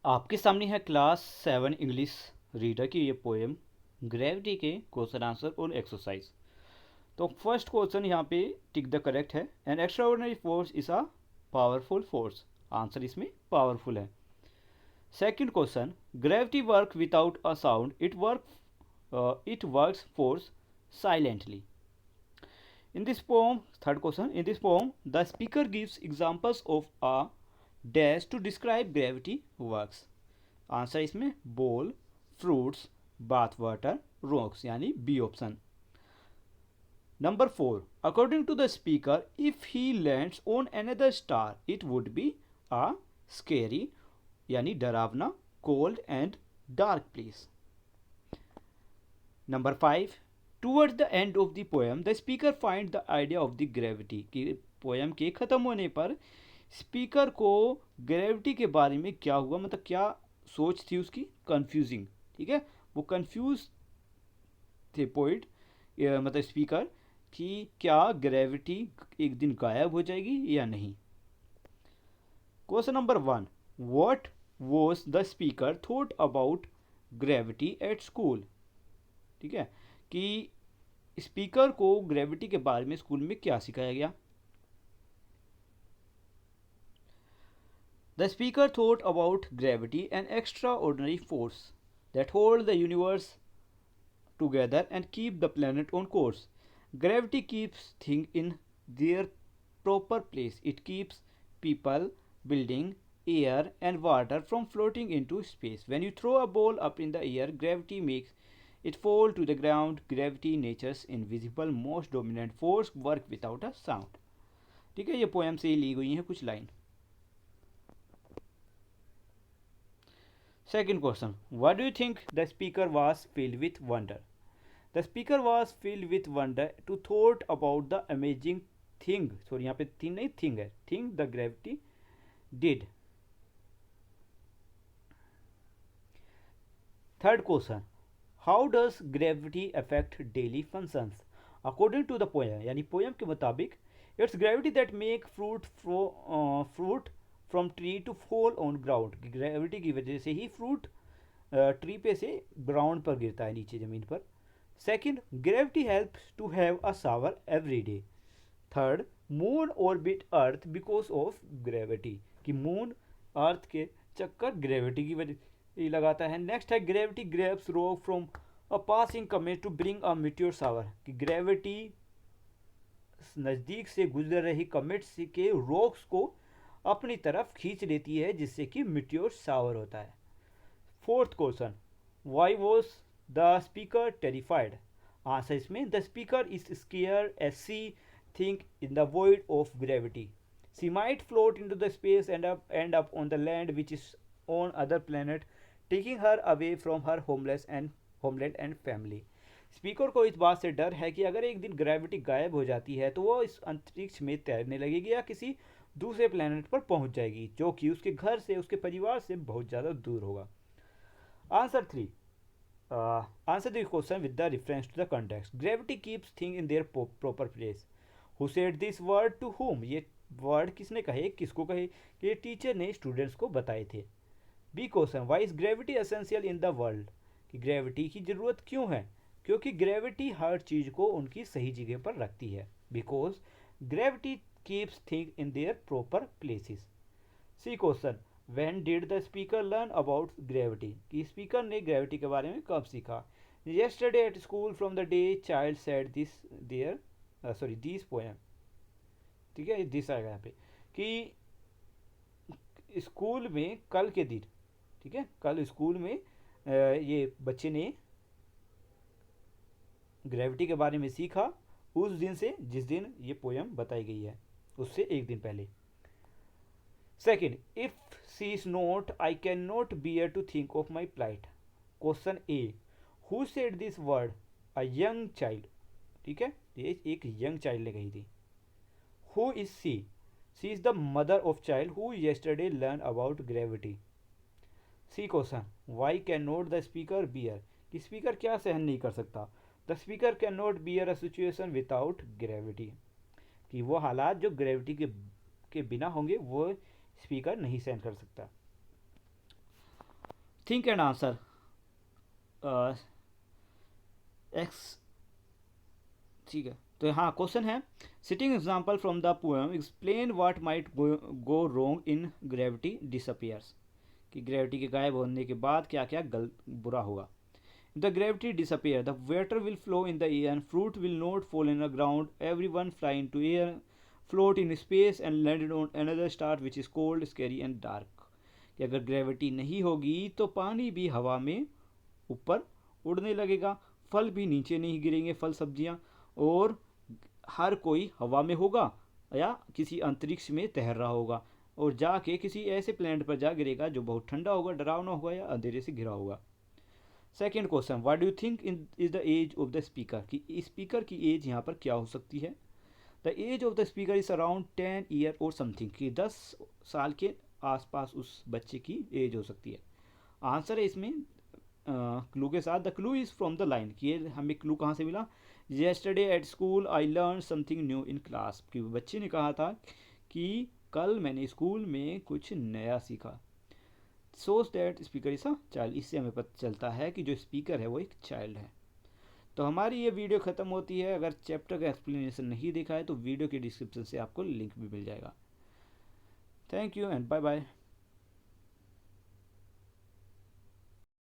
आपके सामने है क्लास 7 इंग्लिश रीडर की ये पोएम ग्रेविटी के क्वेश्चन आंसर और एक्सरसाइज। तो फर्स्ट क्वेश्चन यहाँ पे टिक द करेक्ट है। N extraordinary force is a powerful force. Answer इसमें पावरफुल है। Second question, gravity work without a sound, it works force silently. In this poem, third question, in this poem, the speaker gives examples of a dash to describe gravity works. Answer इसमें ball, fruits, bath water, rocks यानी B option. Number 4, according to the speaker, if he lands on another star it would be a scary यानी डरावना, cold and dark place. Number 5, towards the end of the poem the speaker find the idea of the gravity कि poem के ख़त्म होने पर speaker को gravity के बारे में क्या हुआ, मतलब क्या सोच थी उसकी, कंफ्यूजिंग। ठीक है, वो कंफ्यूज थे पोइट मतलब स्पीकर कि क्या ग्रेविटी एक दिन गायब हो जाएगी या नहीं। Question number 1, what was the speaker thought about gravity at school. ठीक है, कि स्पीकर को ग्रेविटी के बारे में स्कूल में क्या सिखाया गया। The speaker thought about gravity an extra ordinary force that hold the universe together and keep the planet on course. Gravity keeps thing in there proper place. It keeps people, building, air, and water from floating into space. When you throw a ball up in the air, gravity makes it fall to the ground. Gravity, nature's invisible, most dominant force, work without a sound. ठीक है, ये poem से ही ली गई है कुछ line. Second question, what do you think the speaker was filled with wonder? The speaker was filled with wonder to thought about the amazing thing, sorry यहाँ पे thing नहीं थिंग है, thing the gravity did. Third question, how does gravity affect daily functions. According to the poem यानी poem के मुताबिक, it's gravity that make fruit from tree to fall on ground. Gravity की वजह से ही fruit tree पे से ground पर गिरता है, नीचे ज़मीन पर। Second, gravity helps to have a shower every day. Third, moon orbit earth because of gravity, कि मून अर्थ के चक्कर ग्रेविटी की वजह से लगाता है। नेक्स्ट है, gravity grabs rock from a passing comet to bring a meteor shower, कि ग्रेविटी नज़दीक से गुजर रही कमेट्स के रॉक्स को अपनी तरफ खींच लेती है, जिससे कि मीटियोर शावर होता है। Fourth question, why was the speaker terrified. Answer इसमें, the speaker is scare as see think in the void of gravity. She might float into the space and end up on the land which is on other planet, taking her away from her homeland and family. Speaker को इस बात से डर है कि अगर एक दिन ग्रेविटी गायब हो जाती है तो वो इस अंतरिक्ष में तैरने लगेगी या किसी दूसरे प्लेनेट पर पहुंच जाएगी, जो कि उसके घर से, उसके परिवार से बहुत ज़्यादा दूर होगा। Answer 3, answer the question with the reference to the context. Gravity keeps thing in their proper place. Who said this word to whom, ये वर्ड किसने कहे, किसको कहे, ये टीचर ने स्टूडेंट्स को बताए थे। B question, why is gravity essential in the world, कि ग्रेविटी की ज़रूरत क्यों है, क्योंकि ग्रेविटी हर चीज़ को उनकी सही जगह पर रखती है। Because gravity keeps thing in their proper places. C question, when did the speaker learn about gravity, कि स्पीकर ने ग्रेविटी के बारे में कब सीखा। Yesterday at school from the day child said this there this poem. ठीक है, this आएगा यहाँ पे कि स्कूल में कल के दिन, ठीक है, कल स्कूल में ये बच्चे ने ग्रेविटी के बारे में सीखा उस दिन से जिस दिन ये पोएम बताई गई है, उससे एक दिन पहले। Second, if she is not I can not bear to think of my plight. Question A, who said this word, a young child. ठीक है, ये एक यंग चाइल्ड ने कही थी। Who is she, she is the mother of child who yesterday learn about gravity. C question, why can not the speaker bear, कि speaker क्या सहन नहीं कर सकता। The speaker can not bear a situation without gravity, कि वो हालात जो ग्रेविटी के बिना होंगे वो स्पीकर नहीं सहन कर सकता। थिंक एंड आंसर एक्स, ठीक है। तो हाँ क्वेश्चन है, sitting example from the poem explain what might go wrong in gravity disappears, कि ग्रेविटी के गायब होने के बाद क्या क्या गलत बुरा होगा। The gravity disappear, the water will flow in the air, fruit will not fall in the ground, every one fly in to air, float in space and landed on another star which is cold scary and dark. कि अगर gravity नहीं होगी तो पानी भी हवा में ऊपर उड़ने लगेगा, फल भी नीचे नहीं गिरेंगे, फल सब्जियां, और हर कोई हवा में होगा या किसी अंतरिक्ष में तैर रहा होगा, और जाके किसी ऐसे प्लेनेट पर जा गिरेगा जो बहुत ठंडा होगा, डरावना होगा या अंधेरे से घिरा होगा। Second question, what do you think in is the age of the speaker, कि स्पीकर की एज यहाँ पर क्या हो सकती है। The age of the speaker is around 10 year और समथिंग, कि 10 साल के आसपास उस बच्चे की एज हो सकती है। आंसर है इसमें क्लू के साथ, the clue is from the line, कि ये हमें क्लू कहाँ से मिला, yesterday at school I learn something new in class, कि बच्चे ने कहा था कि कल मैंने स्कूल में कुछ नया सीखा। सोच that speaker is a child, इससे हमें पता चलता है कि जो स्पीकर है वो एक चाइल्ड है। तो हमारी ये वीडियो ख़त्म होती है। अगर चैप्टर का एक्सप्लेनेशन नहीं देखा है तो वीडियो के डिस्क्रिप्शन से आपको लिंक भी मिल जाएगा। Thank you and bye bye.